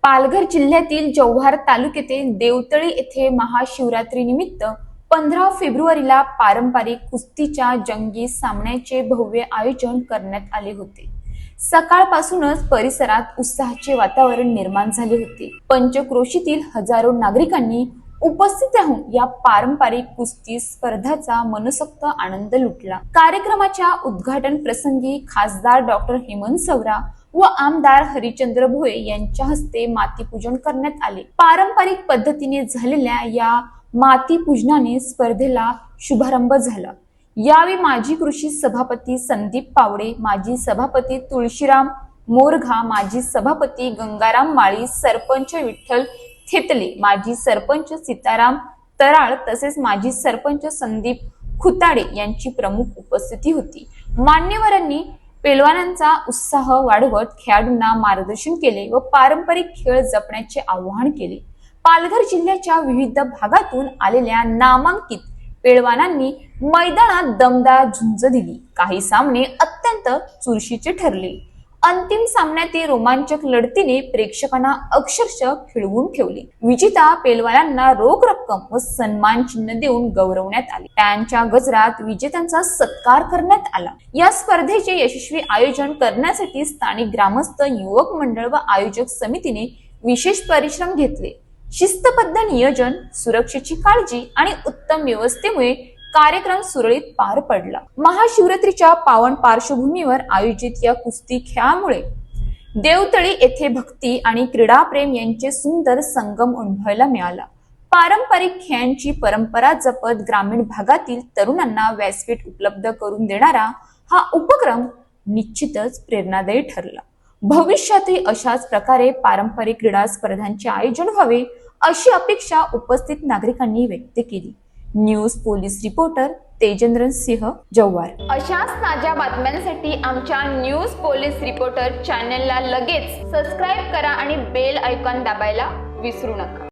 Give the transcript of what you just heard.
पालघर जिल्ह्यातील जव्हार तालुक्यातील देवतळी येथे महाशिवरात्रीनिमित्त 15 फेब्रुवारीला पारंपरिक कुस्तीच्या जंगी सामन्याचे भव्य आयोजन करण्यात आले होते। सकाळपासूनच परिसरात उत्साहाचे वातावरण निर्माण झाले होते। पंचक्रोशीतील हजारो नागरिकांनी उपस्थित राहून या पारंपरिक कुस्ती स्पर्धाचा मनसोक्त आनंद लुटला। कार्यक्रमाच्या उद्घाटन प्रसंगी खासदार डॉक्टर हेमंत सवरा व आमदार हरिचंद्र भोये यांच्या हस्ते मातीपूजन करण्यात आले। पारंपरिक पद्धतीने झालेल्या या मातीपूजनाने स्पर्धेला शुभारंभ झाला। यावेळी माजी कृषी सभापती संदीप पावडे, माजी सभापती तुळशीराम मोरघा, माजी सभापती गंगाराम माळी, सरपंच विठ्ठल थेतले, माजी सरपंच सीताराम तराळ तसेच माजी सरपंच संदीप खुताडे यांची प्रमुख उपस्थिती होती। मान्यवरांनी पेलवानांचा उत्साह वाढवत खेळाडूंना मार्गदर्शन केले व पारंपरिक खेळ जपण्याचे आवाहन केले। पालघर जिल्ह्याच्या विविध भागातून आलेल्या नामांकित पेलवानांनी मैदानात दमदार झुंज दिली। काही सामने अत्यंत चुरशीचे ठरले। अंतिम सामन्यातील रोमांचक लढतीने प्रेक्षकांना अक्षरशः खिळवून ठेवले। विजेता पेलवानांना रोख रक्कम व सन्मान चिन्ह देऊन गौरवण्यात आले। त्यांच्या गजरात विजेत्यांचा सत्कार करण्यात आला। या स्पर्धेचे यशस्वी आयोजन करण्यासाठी स्थानिक ग्रामस्थ, युवक मंडळ व आयोजक समितीने विशेष परिश्रम घेतले। शिस्तबद्ध नियोजन, सुरक्षेची काळजी आणि उत्तम व्यवस्थेमुळे कार्यक्रम सुरळीत पार पडला। महाशिवरात्रीच्या पावन पार्श्वभूमीवर आयोजित या कुस्ती खेळामुळे देवतळी येथे भक्ती आणि क्रीडा प्रेम यांचे सुंदर संगम अनुभवायला मिळाला। पारंपरिक खेळांची परंपरा जपत ग्रामीण भागातील तरुणांना व्यासपीठ उपलब्ध करून देणारा हा उपक्रम निश्चितच प्रेरणादायी ठरला। भविष्यातही अशाच प्रकारे पारंपरिक क्रीडा स्पर्धांचे आयोजन व्हावे अशी अपेक्षा उपस्थित नागरिकांनी व्यक्त केली। न्यूज पोलीस रिपोर्टर तेजेंद्र सिंह, जव्हार। अशाच ताज्या बातम्यांसाठी आमच्या न्यूज पोलीस रिपोर्टर चॅनलला लगेच सबस्क्राइब करा आणि बेल आयकॉन दाबायला विसरू नका।